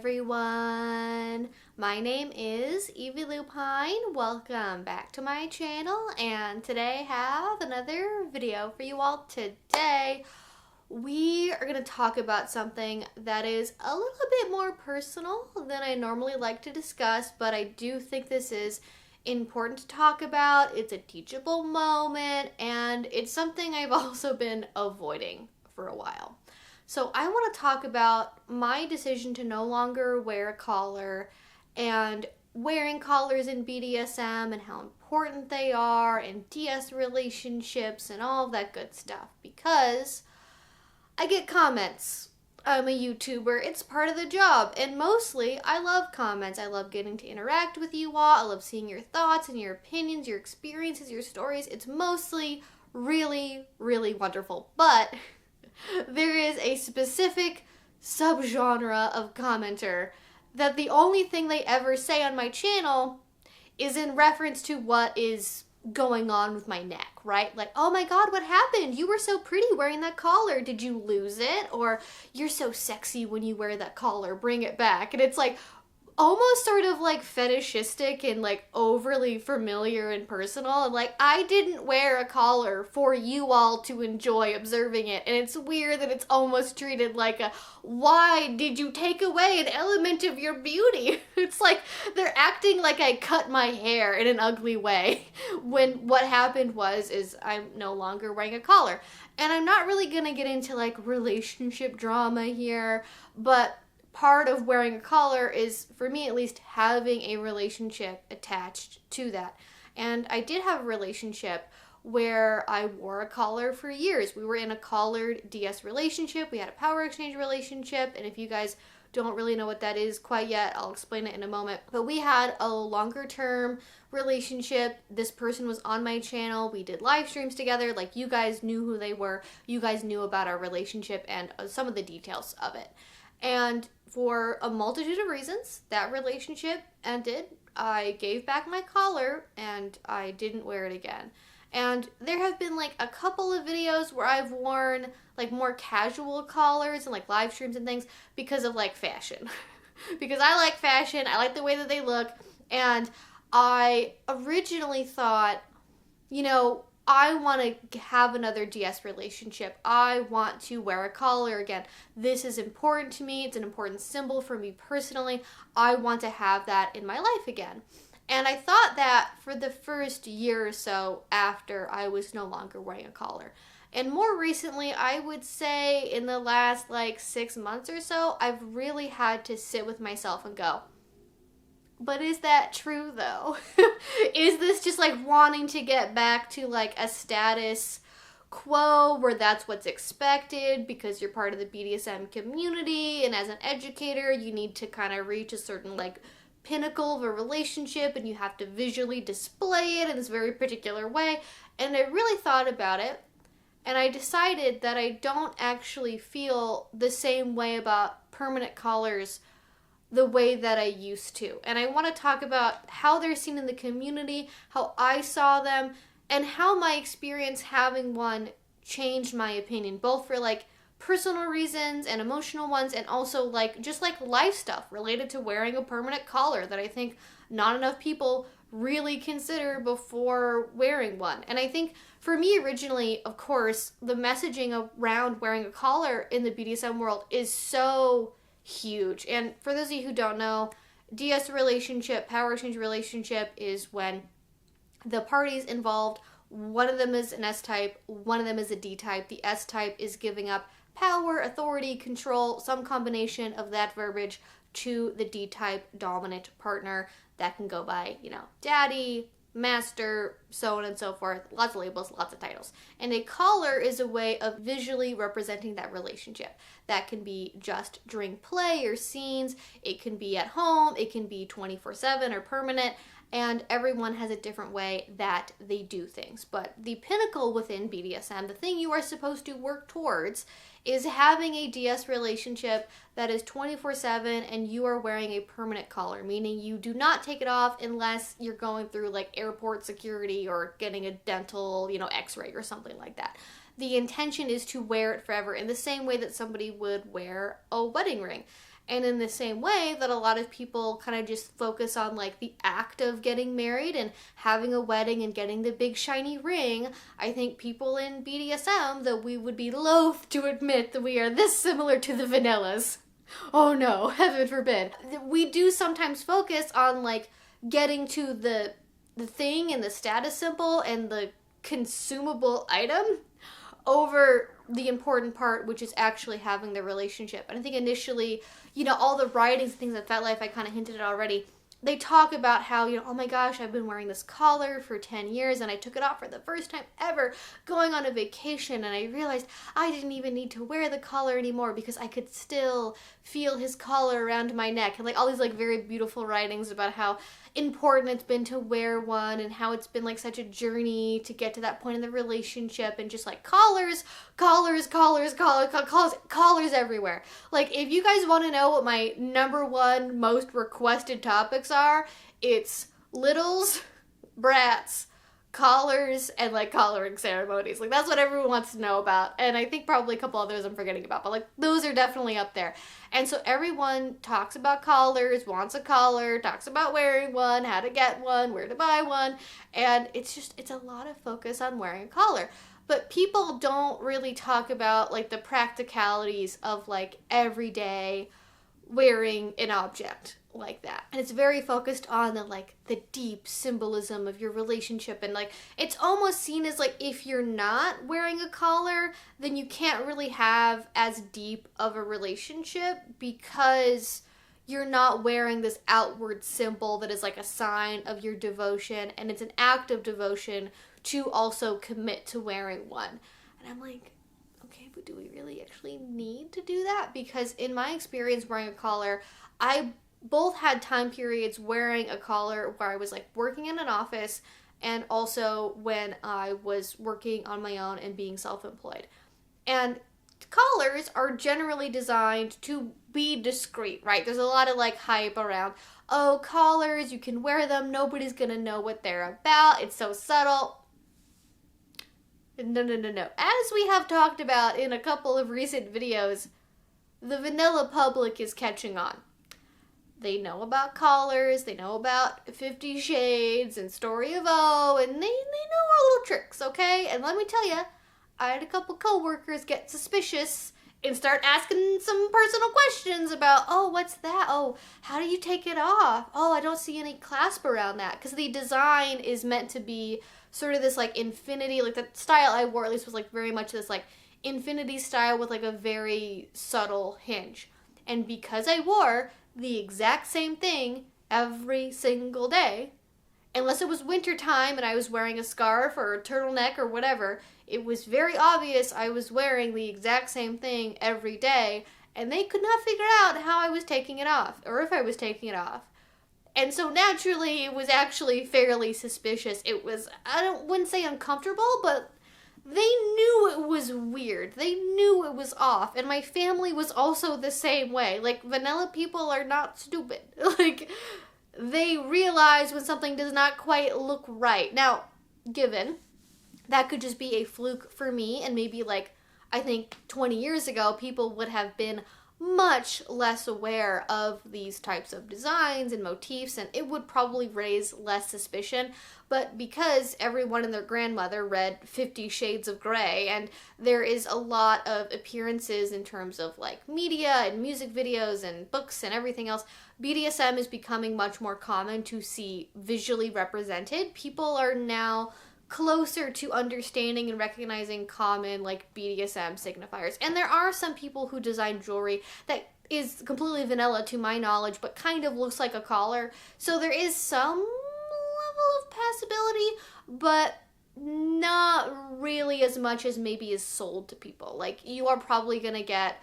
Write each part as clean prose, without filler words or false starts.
everyone, my name is Evie Lupine. Welcome back to my channel, and today I have another video for you all. Today we are going to talk about something that is a little bit more personal than I normally like to discuss, but I do think this is important to talk about. It's a teachable moment, and it's something I've also been avoiding for a while. So I want to talk about my decision to no longer wear a collar and wearing collars in BDSM and how important they are and DS relationships and all of that good stuff, because I get comments. I'm a YouTuber. It's part of the job. And mostly, I love comments. I love getting to interact with you all. I love seeing your thoughts and your opinions, your experiences, your stories. It's mostly really, really wonderful. But there is a specific subgenre of commenter that the only thing they ever say on my channel is in reference to what is going on with my neck, right? Like, oh my god, what happened? You were so pretty wearing that collar. Did you lose it? Or you're so sexy when you wear that collar. Bring it back. And it's like almost sort of like fetishistic and like overly familiar and personal. And like, I didn't wear a collar for you all to enjoy observing it. And it's weird that it's almost treated like a, why did you take away an element of your beauty? It's like they're acting like I cut my hair in an ugly way when what happened is I'm no longer wearing a collar. And I'm not really gonna get into like relationship drama here, but part of wearing a collar is, for me at least, having a relationship attached to that. And I did have a relationship where I wore a collar for years. We were in a collared DS relationship. We had a power exchange relationship. And if you guys don't really know what that is quite yet, I'll explain it in a moment. But we had a longer term relationship. This person was on my channel. We did live streams together. Like, you guys knew who they were. You guys knew about our relationship and some of the details of it. And for a multitude of reasons, that relationship ended. I gave back my collar and I didn't wear it again. And there have been like a couple of videos where I've worn like more casual collars and like live streams and things because of like fashion. Because I like fashion, I like the way that they look, and I originally thought, you know, I want to have another DS relationship. I want to wear a collar again. This is important to me. It's an important symbol for me personally. I want to have that in my life again. And I thought that for the first year or so after I was no longer wearing a collar. And more recently, I would say in the last like 6 months or so, I've really had to sit with myself and go, but is that true though? Is this just like wanting to get back to like a status quo where that's what's expected because you're part of the BDSM community, and as an educator you need to kind of reach a certain like pinnacle of a relationship and you have to visually display it in this very particular way? And I really thought about it, and I decided that I don't actually feel the same way about permanent collars the way that I used to. And I want to talk about how they're seen in the community, how I saw them, and how my experience having one changed my opinion, both for like personal reasons and emotional ones, and also like just like life stuff related to wearing a permanent collar that I think not enough people really consider before wearing one. And I think for me originally, of course, the messaging around wearing a collar in the BDSM world is so huge. And for those of you who don't know, DS relationship, power exchange relationship is when the parties involved, one of them is an S-type, one of them is a D-type. The S-type is giving up power, authority, control, some combination of that verbiage to the D-type dominant partner. That can go by, you know, daddy, master, so on and so forth. Lots of labels, lots of titles. And a collar is a way of visually representing that relationship. That can be just during play or scenes. It can be at home. It can be 24/7 or permanent. And everyone has a different way that they do things. But the pinnacle within BDSM, the thing you are supposed to work towards, is having a DS relationship that is 24/7 and you are wearing a permanent collar, meaning you do not take it off unless you're going through like airport security or getting a dental, you know, x-ray or something like that. The intention is to wear it forever in the same way that somebody would wear a wedding ring. And in the same way that a lot of people kind of just focus on like the act of getting married and having a wedding and getting the big shiny ring, I think people in BDSM, that we would be loath to admit that we are this similar to the vanillas. Oh no, heaven forbid. We do sometimes focus on like getting to the thing and the status symbol and the consumable item over the important part, which is actually having the relationship. And I think initially, all the writings and things at FetLife, I kind of hinted at already, they talk about how, oh my gosh, I've been wearing this collar for 10 years and I took it off for the first time ever going on a vacation, and I realized I didn't even need to wear the collar anymore because I could still feel his collar around my neck. And like all these like very beautiful writings about how important it's been to wear one and how it's been like such a journey to get to that point in the relationship, and just like collars everywhere. Like if you guys want to know what my number one most requested topics are, it's littles, brats, collars, and like collaring ceremonies. Like that's what everyone wants to know about, and I think probably a couple others I'm forgetting about, but like those are definitely up there. And so everyone talks about collars, wants a collar, talks about wearing one, how to get one, where to buy one, and it's a lot of focus on wearing a collar. But people don't really talk about like the practicalities of like everyday wearing an object like that. And it's very focused on the deep symbolism of your relationship, and like it's almost seen as like if you're not wearing a collar, then you can't really have as deep of a relationship because you're not wearing this outward symbol that is like a sign of your devotion, and it's an act of devotion to also commit to wearing one. And I'm like, okay, but do we really actually need to do that? Because in my experience wearing a collar, I both had time periods wearing a collar where I was like working in an office, and also when I was working on my own and being self-employed. And collars are generally designed to be discreet, right? There's a lot of like hype around, oh, collars, you can wear them, nobody's gonna know what they're about, it's so subtle. No. As we have talked about in a couple of recent videos, the vanilla public is catching on. They know about collars, they know about 50 Shades and Story of O, and they know our little tricks, okay? And let me tell you, I had a couple coworkers get suspicious and start asking some personal questions about, oh, what's that? Oh, how do you take it off? Oh, I don't see any clasp around that. Because the design is meant to be sort of this like infinity, like the style I wore at least was like very much this like infinity style with like a very subtle hinge. And because I wore the exact same thing every single day, unless it was winter time and I was wearing a scarf or a turtleneck or whatever, it was very obvious I was wearing the exact same thing every day, and they could not figure out how I was taking it off, or if I was taking it off. And so naturally, it was actually fairly suspicious. It was, wouldn't say uncomfortable, but they knew it was weird. They knew it was off. And my family was also the same way. Like, vanilla people are not stupid. Like, they realize when something does not quite look right. Now, given that could just be a fluke for me, and maybe like, I think 20 years ago, people would have been much less aware of these types of designs and motifs, and it would probably raise less suspicion. But because everyone and their grandmother read 50 Shades of Grey, and there is a lot of appearances in terms of like media and music videos and books and everything else, BDSM is becoming much more common to see visually represented. People are now closer to understanding and recognizing common like BDSM signifiers. And there are some people who design jewelry that is completely vanilla to my knowledge, but kind of looks like a collar. So there is some level of passability, but not really as much as maybe is sold to people. Like, you are probably gonna get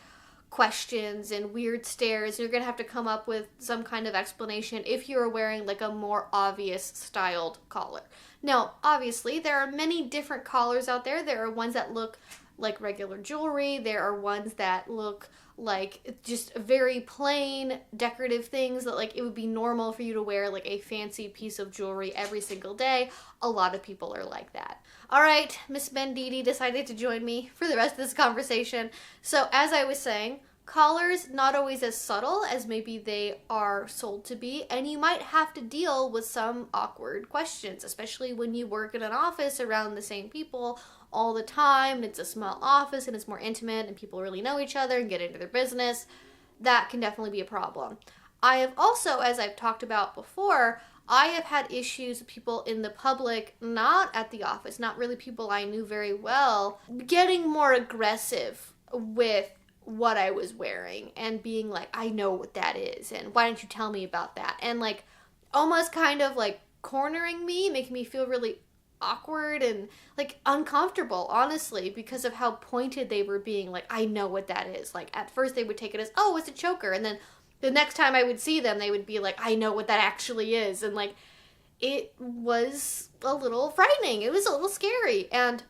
questions and weird stares. You're gonna have to come up with some kind of explanation if you're wearing like a more obvious styled collar. Now, obviously, there are many different collars out there. There are ones that look like regular jewelry. There are ones that look like just very plain decorative things that like it would be normal for you to wear like a fancy piece of jewelry every single day. A lot of people are like that. All right, Miss Benditi decided to join me for the rest of this conversation. So as I was saying, collars not always as subtle as maybe they are sold to be, and you might have to deal with some awkward questions, especially when you work in an office around the same people all the time. It's a small office and it's more intimate and people really know each other and get into their business. That can definitely be a problem. I have also, as I've talked about before, I have had issues with people in the public, not at the office, not really people I knew very well, getting more aggressive with what I was wearing and being like, I know what that is, and why don't you tell me about that? And like almost kind of like cornering me, making me feel really awkward and like uncomfortable, honestly, because of how pointed they were being. Like, I know what that is. Like at first they would take it as, oh, it's a choker, and then the next time I would see them, they would be like, I know what that actually is. And like, it was a little frightening. It was a little scary. And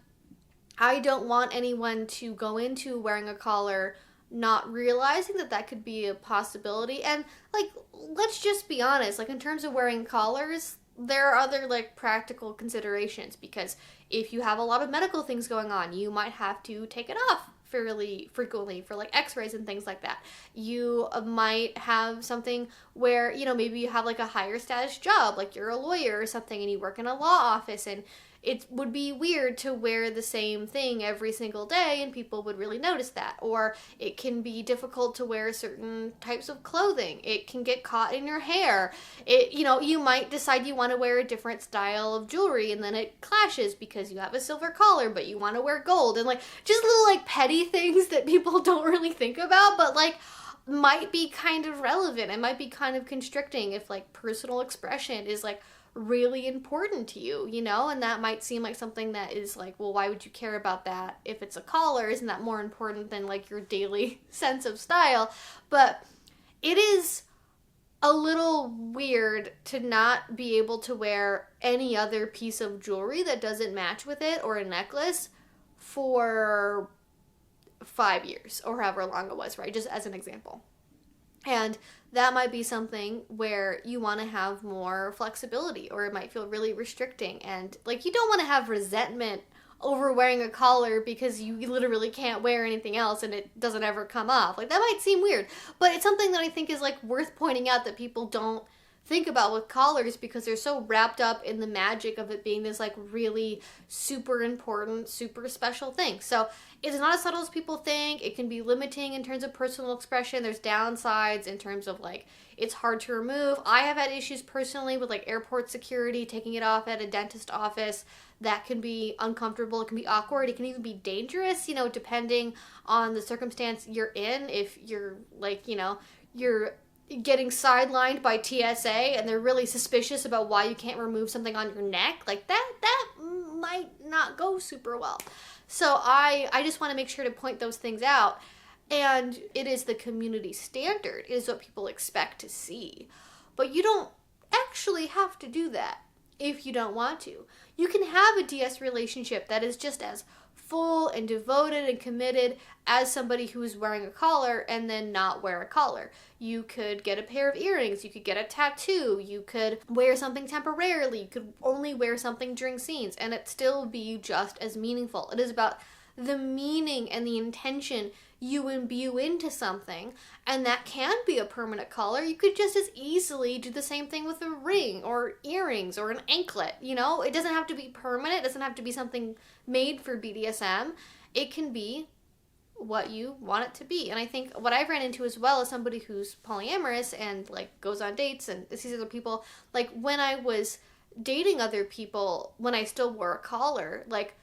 I don't want anyone to go into wearing a collar not realizing that that could be a possibility. And like, let's just be honest, like in terms of wearing collars, there are other like practical considerations, because if you have a lot of medical things going on, you might have to take it off fairly frequently for like x-rays and things like that. You might have something where, you know, maybe you have like a higher status job, like you're a lawyer or something and you work in a law office, and it would be weird to wear the same thing every single day and people would really notice that. Or it can be difficult to wear certain types of clothing. It can get caught in your hair. It, you know, you might decide you want to wear a different style of jewelry and then it clashes because you have a silver collar but you want to wear gold, and like just little like petty things that people don't really think about but like might be kind of relevant. It might be kind of constricting if like personal expression is like really important to you, you know, and that might seem like something that is like, well, why would you care about that if it's a collar? Isn't that more important than like your daily sense of style? But it is a little weird to not be able to wear any other piece of jewelry that doesn't match with it, or a necklace, for 5 years or however long it was, right? Just as an example. And that might be something where you want to have more flexibility, or it might feel really restricting. And like, you don't want to have resentment over wearing a collar because you literally can't wear anything else and it doesn't ever come off. Like, that might seem weird, but it's something that I think is like worth pointing out that people don't think about with collars, because they're so wrapped up in the magic of it being this like really super important, super special thing. So it's not as subtle as people think. It can be limiting in terms of personal expression. There's downsides in terms of like, it's hard to remove. I have had issues personally with like airport security, taking it off at a dentist office. That can be uncomfortable. It can be awkward. It can even be dangerous, you know, depending on the circumstance you're in. If you're like, you know, you're getting sidelined by TSA and they're really suspicious about why you can't remove something on your neck, like that might not go super well. So I just want to make sure to point those things out. And it is the community standard. It is what people expect to see. But you don't actually have to do that if you don't want to. You can have a DS relationship that is just as full and devoted and committed as somebody who is wearing a collar and then not wear a collar. You could get a pair of earrings, you could get a tattoo, you could wear something temporarily, you could only wear something during scenes, and it still be just as meaningful. It is about the meaning and the intention you imbue into something, and that can be a permanent collar. You could just as easily do the same thing with a ring or earrings or an anklet, you know? It doesn't have to be permanent. It doesn't have to be something made for BDSM. It can be what you want it to be. And I think what I've ran into as well as somebody who's polyamorous and like goes on dates and sees other people, like when I was dating other people, when I still wore a collar, like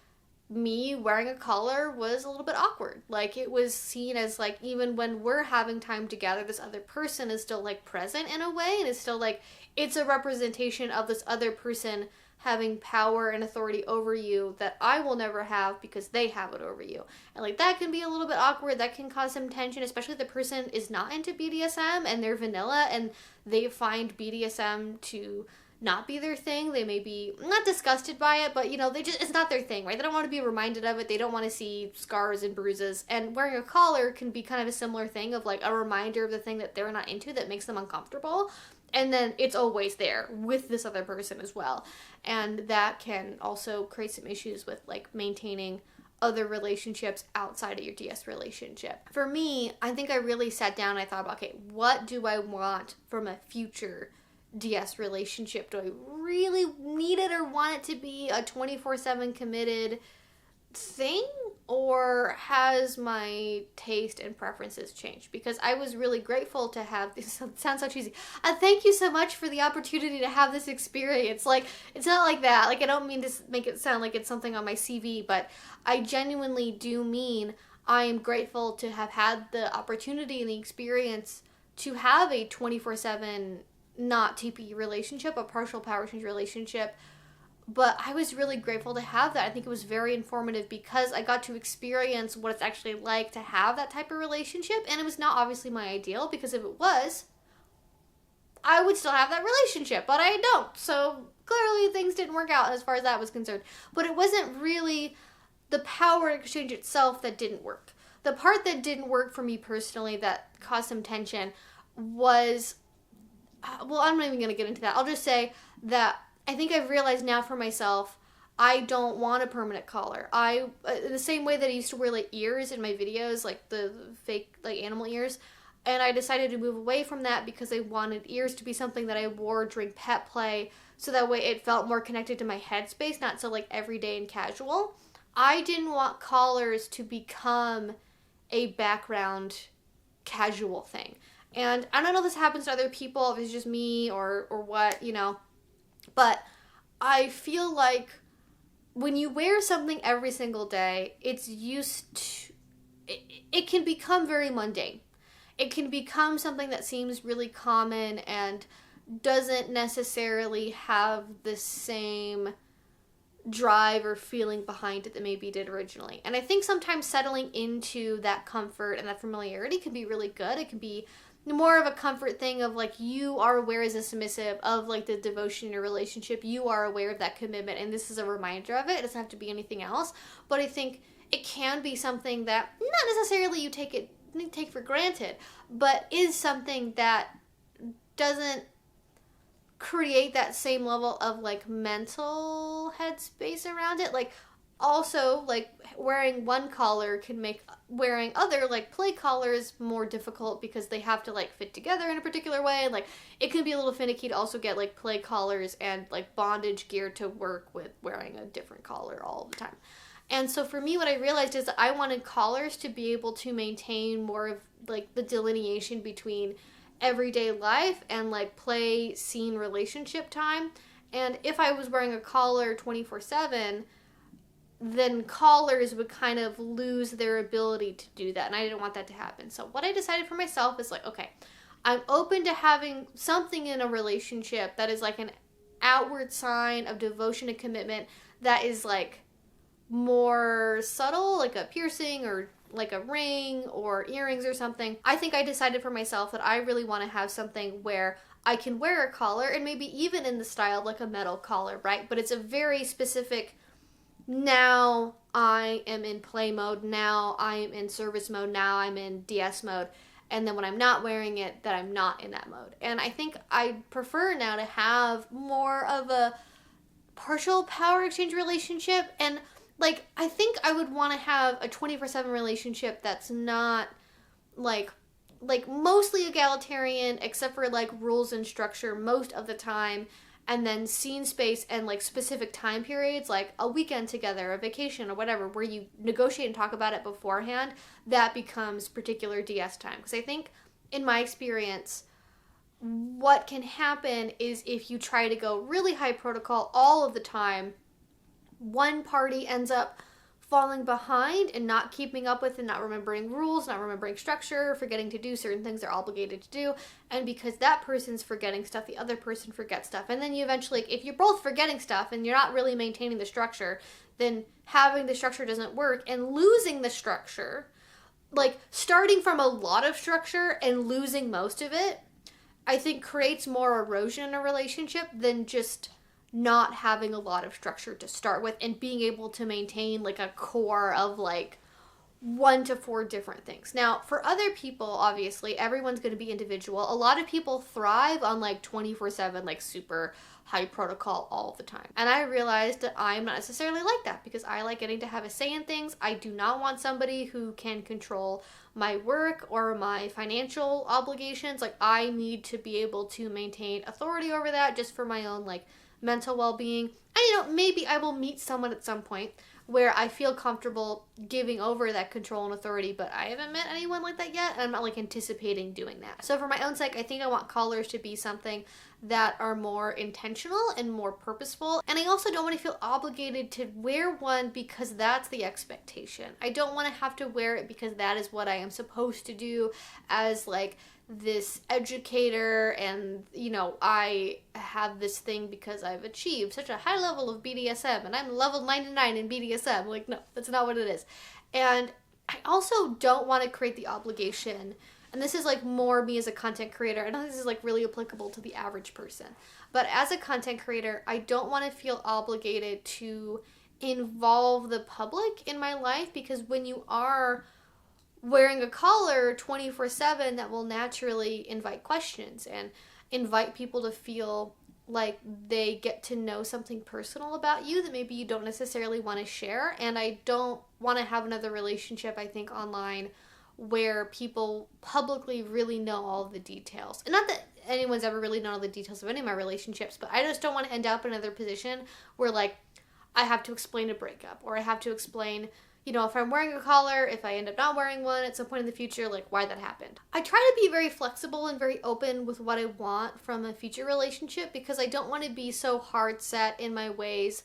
me wearing a collar was a little bit awkward. Like, it was seen as like, even when we're having time together, this other person is still like present in a way, and it's still like, it's a representation of this other person having power and authority over you that I will never have because they have it over you. And like, that can be a little bit awkward. That can cause some tension, especially if the person is not into BDSM and they're vanilla and they find BDSM to not be their thing. They may be not disgusted by it, but you know, it's not their thing, right? They don't want to be reminded of it. They don't want to see scars and bruises. And wearing a collar can be kind of a similar thing, of like a reminder of the thing that they're not into that makes them uncomfortable. And then it's always there with this other person as well. And that can also create some issues with like maintaining other relationships outside of your DS relationship. For me, I think I really sat down and I thought about, okay, what do I want from a future DS relationship? Do I really need it or want it to be a 24/7 committed thing, or has my taste and preferences changed? Because I was really grateful to have this. It sounds so cheesy. Thank you so much for the opportunity to have this experience. Like, it's not like that. Like, I don't mean to make it sound like it's something on my CV, but I genuinely do mean I am grateful to have had the opportunity and the experience to have a 24/7 not TPE relationship, a partial power exchange relationship. But I was really grateful to have that. I think it was very informative because I got to experience what it's actually like to have that type of relationship. And it was not obviously my ideal, because if it was, I would still have that relationship, but I don't. So clearly things didn't work out as far as that was concerned. But it wasn't really the power exchange itself that didn't work. The part that didn't work for me personally that caused some tension was, well, I'm not even going to get into that. I'll just say that I think I've realized now for myself, I don't want a permanent collar. In the same way that I used to wear like ears in my videos, like the fake like animal ears, and I decided to move away from that because I wanted ears to be something that I wore during pet play, so that way it felt more connected to my headspace, not so like everyday and casual. I didn't want collars to become a background casual thing. And I don't know if this happens to other people, if it's just me or what, you know. But I feel like when you wear something every single day, it's used to, it can become very mundane. It can become something that seems really common and doesn't necessarily have the same drive or feeling behind it that maybe it did originally. And I think sometimes settling into that comfort and that familiarity can be really good. It can be more of a comfort thing of like, you are aware as a submissive of like the devotion in your relationship. You are aware of that commitment, and this is a reminder of it. It doesn't have to be anything else. But I think it can be something that not necessarily you take for granted, but is something that doesn't create that same level of like mental headspace around it. Like, also, like, wearing one collar can make wearing other, like, play collars more difficult because they have to, like, fit together in a particular way. Like, it can be a little finicky to also get, like, play collars and, like, bondage gear to work with wearing a different collar all the time. And so for me, what I realized is that I wanted collars to be able to maintain more of, like, the delineation between everyday life and, like, play scene relationship time. And if I was wearing a collar 24/7, then collars would kind of lose their ability to do that. And I didn't want that to happen. So what I decided for myself is like, okay, I'm open to having something in a relationship that is like an outward sign of devotion and commitment that is like more subtle, like a piercing or like a ring or earrings or something. I think I decided for myself that I really want to have something where I can wear a collar, and maybe even in the style of like a metal collar, right? But it's a very specific, now I am in play mode, now I am in service mode, now I'm in DS mode, and then when I'm not wearing it, that I'm not in that mode. And I think I prefer now to have more of a partial power exchange relationship, and like, I think I would want to have a 24/7 relationship that's not like mostly egalitarian, except for like rules and structure most of the time, and then scene space and like specific time periods, like a weekend together, a vacation or whatever, where you negotiate and talk about it beforehand, that becomes particular DS time. Because I think in my experience, what can happen is if you try to go really high protocol all of the time, one party ends up falling behind and not keeping up with and not remembering rules, not remembering structure, forgetting to do certain things they're obligated to do. And because that person's forgetting stuff, the other person forgets stuff. And then you eventually, if you're both forgetting stuff and you're not really maintaining the structure, then having the structure doesn't work, and losing the structure, like starting from a lot of structure and losing most of it, I think creates more erosion in a relationship than just not having a lot of structure to start with and being able to maintain like a core of like 1 to 4 different things. Now, for other people, obviously, everyone's going to be individual. A lot of people thrive on like 24/7, like super high protocol all the time. And I realized that I'm not necessarily like that because I like getting to have a say in things. I do not want somebody who can control my work or my financial obligations. Like, I need to be able to maintain authority over that just for my own like mental well-being. And you know, maybe I will meet someone at some point where I feel comfortable giving over that control and authority, but I haven't met anyone like that yet, and I'm not like anticipating doing that. So for my own sake, I think I want collars to be something that are more intentional and more purposeful. And I also don't want to feel obligated to wear one because that's the expectation. I don't want to have to wear it because that is what I am supposed to do as like this educator, and you know, I have this thing because I've achieved such a high level of BDSM and I'm level 99 in BDSM. Like, no, that's not what it is. And I also don't want to create the obligation, and this is like more me as a content creator. I know this is like really applicable to the average person, but as a content creator, I don't want to feel obligated to involve the public in my life, because when you are wearing a collar 24/7, that will naturally invite questions and invite people to feel like they get to know something personal about you that maybe you don't necessarily want to share. And I don't want to have another relationship, I think, online where people publicly really know all the details. And not that anyone's ever really known all the details of any of my relationships, but I just don't want to end up in another position where like I have to explain a breakup, or I have to explain, you know, if I'm wearing a collar, if I end up not wearing one at some point in the future, like why that happened. I try to be very flexible and very open with what I want from a future relationship, because I don't want to be so hard set in my ways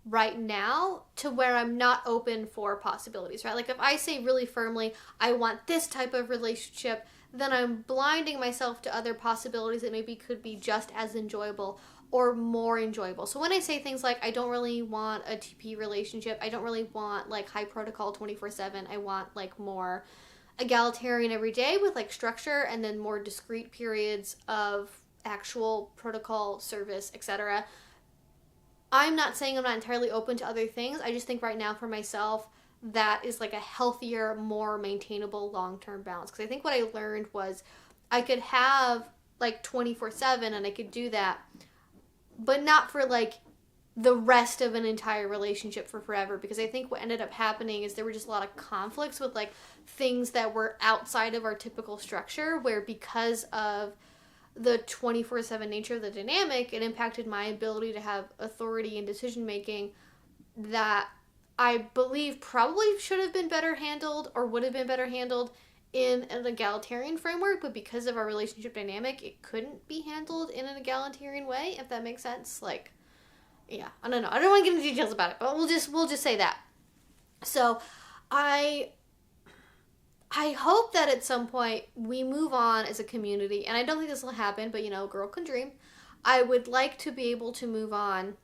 right now to where I'm not open for possibilities, right? Like if I say really firmly, I want this type of relationship, then I'm blinding myself to other possibilities that maybe could be just as enjoyable or more enjoyable. So when I say things like, I don't really want a TP relationship, I don't really want like high protocol 24/7, I want like more egalitarian every day with like structure, and then more discrete periods of actual protocol service, etc. I'm not saying I'm not entirely open to other things. I just think right now for myself, that is like a healthier, more maintainable long-term balance. Because I think what I learned was I could have like 24/7 and I could do that, but not for like the rest of an entire relationship for forever. Because I think what ended up happening is there were just a lot of conflicts with like things that were outside of our typical structure, where because of the 24/7 nature of the dynamic, it impacted my ability to have authority in decision making that I believe probably should have been better handled, or would have been better handled in an egalitarian framework, but because of our relationship dynamic, it couldn't be handled in an egalitarian way, if that makes sense. Like, yeah, I don't know. I don't want to get into details about it, but we'll just say that. So, I hope that at some point we move on as a community, and I don't think this will happen, but you know, girl can dream. I would like to be able to move on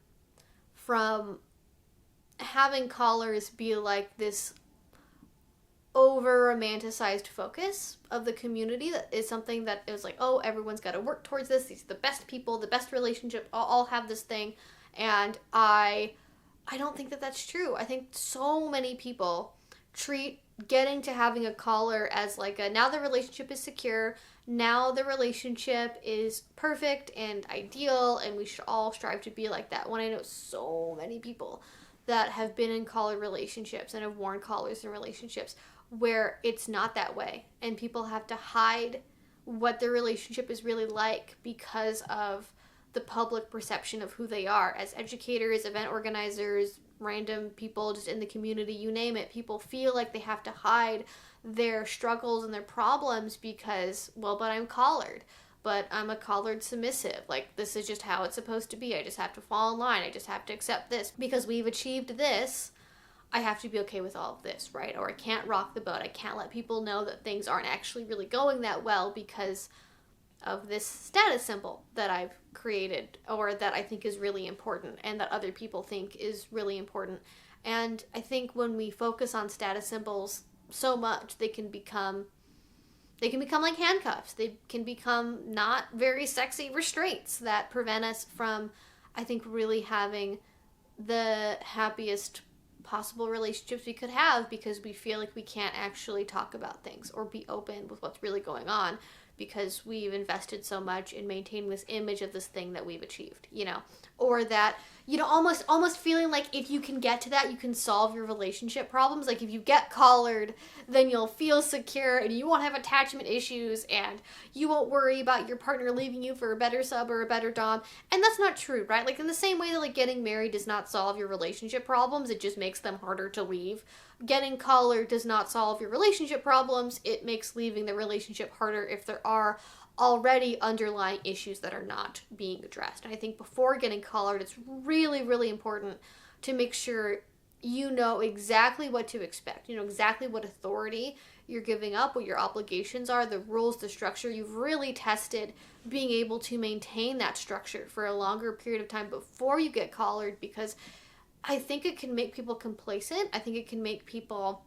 from having collars be like this over romanticized focus of the community that is something that is like, oh, everyone's got to work towards this, these are the best people, the best relationship, all have this thing. And I don't think that that's true. I think so many people treat getting to having a collar as like a, now the relationship is secure, now the relationship is perfect and ideal, and we should all strive to be like that, when I know so many people that have been in collar relationships and have worn collars in relationships where it's not that way, and people have to hide what their relationship is really like because of the public perception of who they are as educators, event organizers, random people just in the community, you name it. People feel like they have to hide their struggles and their problems because, well, but I'm collared, but I'm a collared submissive. Like, this is just how it's supposed to be. I just have to fall in line. I just have to accept this. Because we've achieved this, I have to be okay with all of this, right? Or I can't rock the boat. I can't let people know that things aren't actually really going that well because of this status symbol that I've created, or that I think is really important and that other people think is really important. And I think when we focus on status symbols so much, they can become like handcuffs. They can become not very sexy restraints that prevent us from, I think, really having the happiest possible relationships we could have because we feel like we can't actually talk about things or be open with what's really going on because we've invested so much in maintaining this image of this thing that we've achieved, or that, almost feeling like if you can get to that, you can solve your relationship problems. Like if you get collared, then you'll feel secure and you won't have attachment issues and you won't worry about your partner leaving you for a better sub or a better dom. And that's not true, right? Like in the same way that like getting married does not solve your relationship problems, it just makes them harder to leave. Getting collared does not solve your relationship problems, it makes leaving the relationship harder if there are already underlying issues that are not being addressed. And I think before getting collared, it's really, really important to make sure you know exactly what to expect. You know exactly what authority you're giving up, what your obligations are, the rules, the structure. You've really tested being able to maintain that structure for a longer period of time before you get collared, because I think it can make people complacent. I think it can make people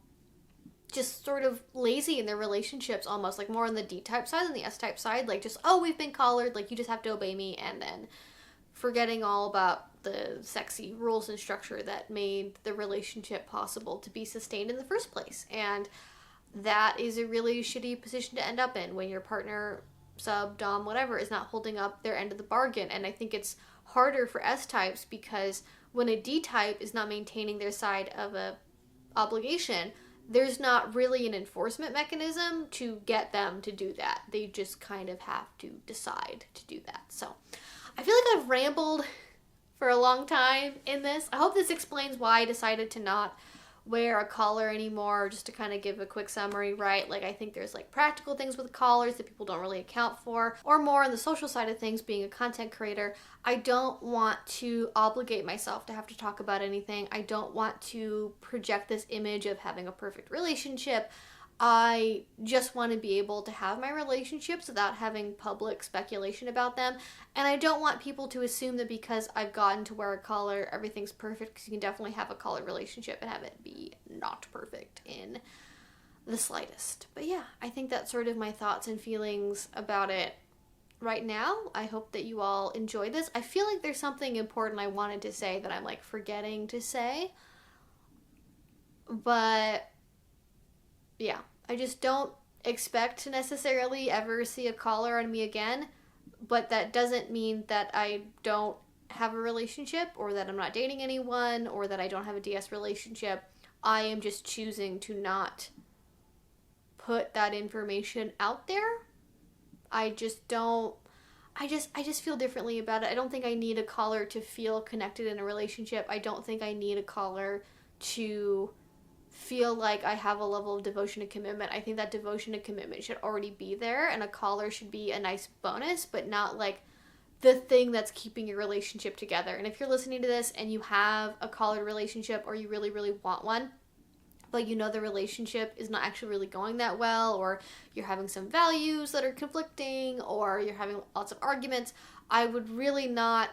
just sort of lazy in their relationships, almost like more on the D-type side than the S-type side. Like just, oh, we've been collared, like you just have to obey me, and then forgetting all about the sexy rules and structure that made the relationship possible to be sustained in the first place. And that is a really shitty position to end up in when your partner, sub, dom, whatever, is not holding up their end of the bargain. And I think it's harder for S-types because when a D-type is not maintaining their side of a obligation, there's not really an enforcement mechanism to get them to do that. They just kind of have to decide to do that. So I feel like I've rambled for a long time in this. I hope this explains why I decided to not wear a collar anymore, just to kind of give a quick summary, right? Like I think there's like practical things with collars that people don't really account for, or more on the social side of things, being a content creator. I don't want to obligate myself to have to talk about anything. I don't want to project this image of having a perfect relationship. I just want to be able to have my relationships without having public speculation about them. And I don't want people to assume that because I've gotten to wear a collar, everything's perfect, because you can definitely have a collared relationship and have it be not perfect in the slightest. But yeah, I think that's sort of my thoughts and feelings about it right now. I hope that you all enjoy this. I feel like there's something important I wanted to say that I'm like forgetting to say. But yeah, I just don't expect to necessarily ever see a collar on me again, but that doesn't mean that I don't have a relationship or that I'm not dating anyone or that I don't have a DS relationship. I am just choosing to not put that information out there. I just don't, I just feel differently about it. I don't think I need a collar to feel connected in a relationship. I don't think I need a collar to feel like I have a level of devotion and commitment. I think that devotion and commitment should already be there, and a collar should be a nice bonus, but not like the thing that's keeping your relationship together. And if you're listening to this and you have a collared relationship, or you really, really want one, but you know the relationship is not actually really going that well, or you're having some values that are conflicting, or you're having lots of arguments, I would really not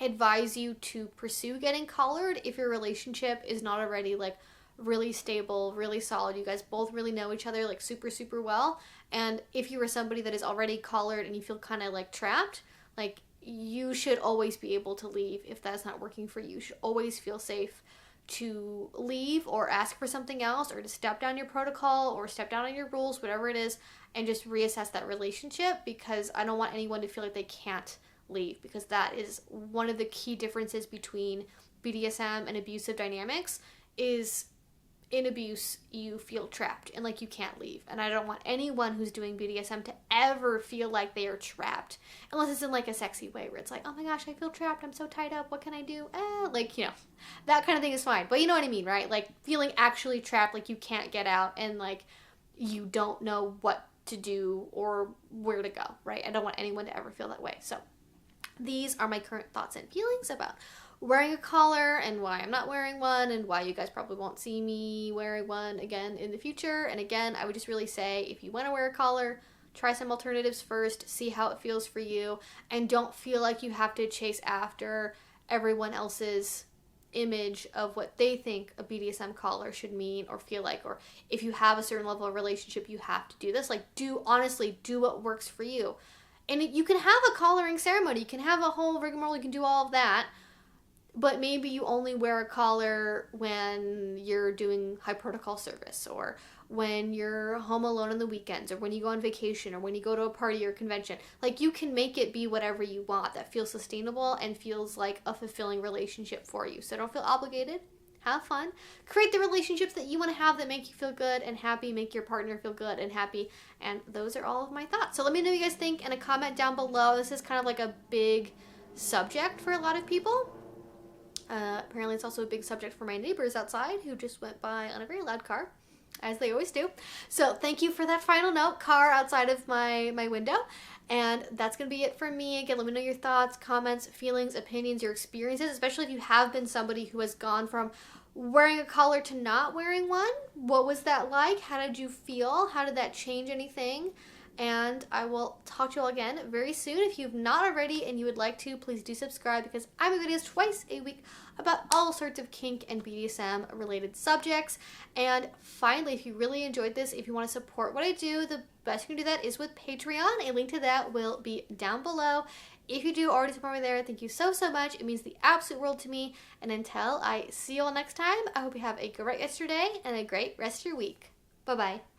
advise you to pursue getting collared if your relationship is not already like really stable, really solid. You guys both really know each other like super, super well. And if you are somebody that is already collared and you feel kind of like trapped, like you should always be able to leave if that's not working for you. You should always feel safe to leave or ask for something else, or to step down your protocol or step down on your rules, whatever it is, and just reassess that relationship, because I don't want anyone to feel like they can't leave, because that is one of the key differences between BDSM and abusive dynamics. Is in abuse, you feel trapped and like you can't leave. And I don't want anyone who's doing BDSM to ever feel like they are trapped, unless it's in like a sexy way where it's like, oh my gosh, I feel trapped, I'm so tied up, what can I do? Like, you know, that kind of thing is fine. But you know what I mean, right? Like feeling actually trapped, like you can't get out and like you don't know what to do or where to go, right? I don't want anyone to ever feel that way. So these are my current thoughts and feelings about wearing a collar and why I'm not wearing one, and why you guys probably won't see me wearing one again in the future. And again, I would just really say, if you want to wear a collar, try some alternatives first, see how it feels for you, and don't feel like you have to chase after everyone else's image of what they think a BDSM collar should mean or feel like, or if you have a certain level of relationship, you have to do this. Like, honestly, do what works for you. And you can have a collaring ceremony, you can have a whole rigmarole, you can do all of that. but maybe you only wear a collar when you're doing high protocol service, or when you're home alone on the weekends, or when you go on vacation, or when you go to a party or convention. Like, you can make it be whatever you want that feels sustainable and feels like a fulfilling relationship for you. So don't feel obligated. Have fun. Create the relationships that you want to have that make you feel good and happy, make your partner feel good and happy. And those are all of my thoughts. So let me know what you guys think in a comment down below. This is kind of like a big subject for a lot of people. Apparently it's also a big subject for my neighbors outside who just went by on a very loud car, as they always do. So thank you for that final note, car outside of my window. And that's going to be it for me. Again, let me know your thoughts, comments, feelings, opinions, your experiences, especially if you have been somebody who has gone from wearing a collar to not wearing one. What was that like? How did you feel? How did that change anything? And I will talk to you all again very soon. If you've not already and you would like to, please do subscribe, because I make videos twice a week about all sorts of kink and BDSM related subjects. And finally, if you really enjoyed this, if you want to support what I do, the best you can do that is with Patreon. A link to that will be down below. If you do already support me there, thank you so much. It means the absolute world to me. And until I see you all next time, I hope you have a great rest of your day and a great rest of your week. Bye-bye.